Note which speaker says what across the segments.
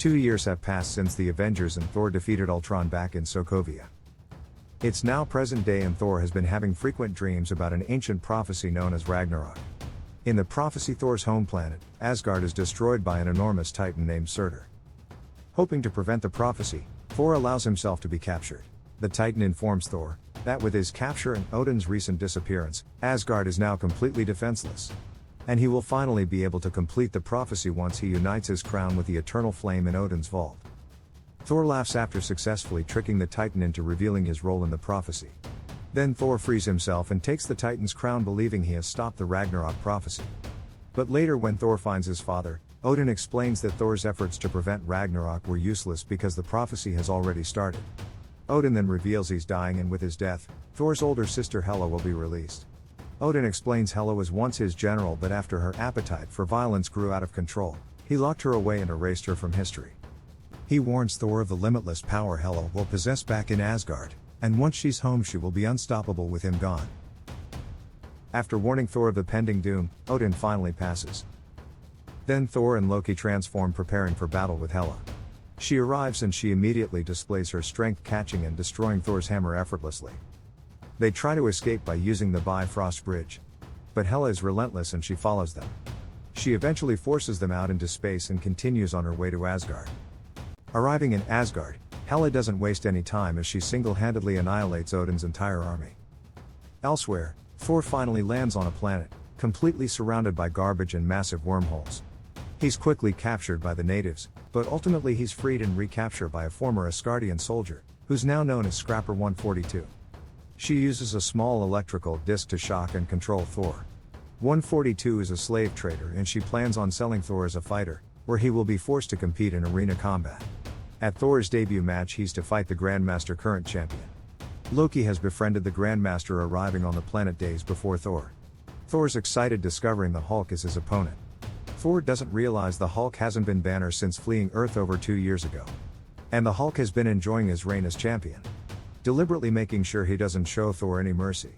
Speaker 1: 2 years have passed since the Avengers and Thor defeated Ultron back in Sokovia. It's now present day and Thor has been having frequent dreams about an ancient prophecy known as Ragnarok. In the prophecy, Thor's home planet, Asgard, is destroyed by an enormous titan named Surtur. Hoping to prevent the prophecy, Thor allows himself to be captured. The titan informs Thor that with his capture and Odin's recent disappearance, Asgard is now completely defenseless. And he will finally be able to complete the prophecy once he unites his crown with the eternal flame in Odin's vault. Thor laughs after successfully tricking the titan into revealing his role in the prophecy. Then Thor frees himself and takes the titan's crown, believing he has stopped the Ragnarok prophecy. But later, when Thor finds his father, Odin explains that Thor's efforts to prevent Ragnarok were useless because the prophecy has already started. Odin then reveals he's dying, and with his death, Thor's older sister Hela will be released. Odin explains Hela was once his general, but after her appetite for violence grew out of control, he locked her away and erased her from history. He warns Thor of the limitless power Hela will possess back in Asgard, and once she's home she will be unstoppable with him gone. After warning Thor of the pending doom, Odin finally passes. Then Thor and Loki transform, preparing for battle with Hela. She arrives and she immediately displays her strength, catching and destroying Thor's hammer effortlessly. They try to escape by using the Bifrost Bridge. But Hela is relentless and she follows them. She eventually forces them out into space and continues on her way to Asgard. Arriving in Asgard, Hela doesn't waste any time as she single-handedly annihilates Odin's entire army. Elsewhere, Thor finally lands on a planet, completely surrounded by garbage and massive wormholes. He's quickly captured by the natives, but ultimately he's freed and recaptured by a former Asgardian soldier, who's now known as Scrapper 142. She uses a small electrical disc to shock and control Thor. 142 is a slave trader and she plans on selling Thor as a fighter, where he will be forced to compete in arena combat. At Thor's debut match, he's to fight the Grandmaster, current champion. Loki has befriended the Grandmaster, arriving on the planet days before Thor. Thor's excited, discovering the Hulk is his opponent. Thor doesn't realize the Hulk hasn't been Banner since fleeing Earth over 2 years ago. And the Hulk has been enjoying his reign as champion, deliberately making sure he doesn't show Thor any mercy.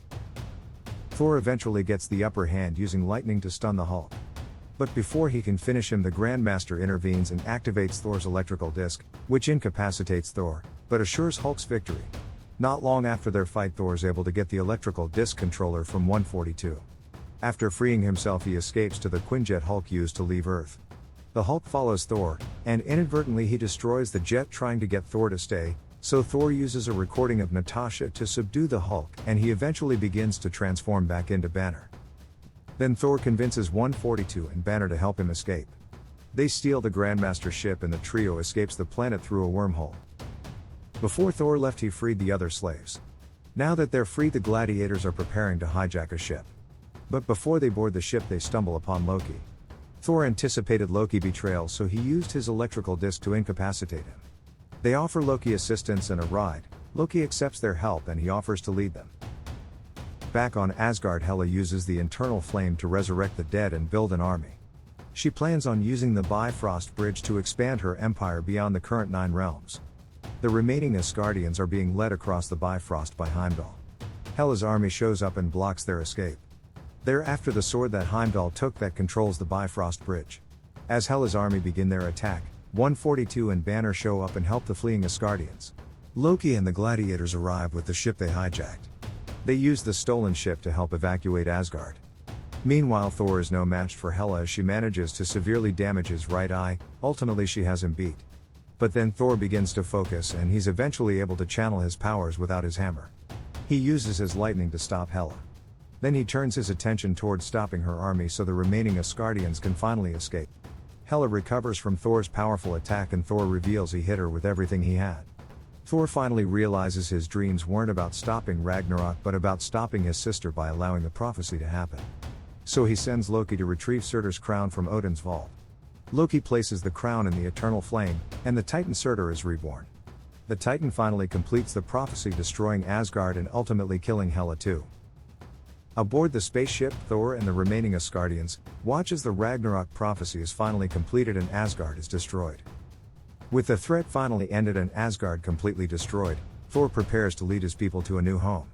Speaker 1: Thor eventually gets the upper hand using lightning to stun the Hulk. But before he can finish him, the Grandmaster intervenes and activates Thor's electrical disc, which incapacitates Thor, but assures Hulk's victory. Not long after their fight, Thor is able to get the electrical disc controller from 142. After freeing himself, he escapes to the Quinjet Hulk used to leave Earth. The Hulk follows Thor, and inadvertently he destroys the jet, trying to get Thor to stay, so Thor uses a recording of Natasha to subdue the Hulk, and he eventually begins to transform back into Banner. Then Thor convinces 142 and Banner to help him escape. They steal the Grandmaster's ship and the trio escapes the planet through a wormhole. Before Thor left, he freed the other slaves. Now that they're free, the gladiators are preparing to hijack a ship. But before they board the ship, they stumble upon Loki. Thor anticipated Loki's betrayal, so he used his electrical disc to incapacitate him. They offer Loki assistance and a ride. Loki accepts their help and he offers to lead them. Back on Asgard, Hela uses the internal flame to resurrect the dead and build an army. She plans on using the Bifrost Bridge to expand her empire beyond the current 9 realms. The remaining Asgardians are being led across the Bifrost by Heimdall. Hela's army shows up and blocks their escape. They're after the sword that Heimdall took that controls the Bifrost Bridge. As Hela's army begin their attack, 142 and Banner show up and help the fleeing Asgardians. Loki and the gladiators arrive with the ship they hijacked. They use the stolen ship to help evacuate Asgard. Meanwhile, Thor is no match for Hela as she manages to severely damage his right eye. Ultimately she has him beat. But then Thor begins to focus and he's eventually able to channel his powers without his hammer. He uses his lightning to stop Hela. Then he turns his attention towards stopping her army so the remaining Asgardians can finally escape. Hela recovers from Thor's powerful attack and Thor reveals he hit her with everything he had. Thor finally realizes his dreams weren't about stopping Ragnarok but about stopping his sister by allowing the prophecy to happen. So he sends Loki to retrieve Surtur's crown from Odin's vault. Loki places the crown in the eternal flame, and the Titan Surtur is reborn. The Titan finally completes the prophecy, destroying Asgard and ultimately killing Hela too. Aboard the spaceship, Thor and the remaining Asgardians watch as the Ragnarok prophecy is finally completed and Asgard is destroyed. With the threat finally ended and Asgard completely destroyed, Thor prepares to lead his people to a new home.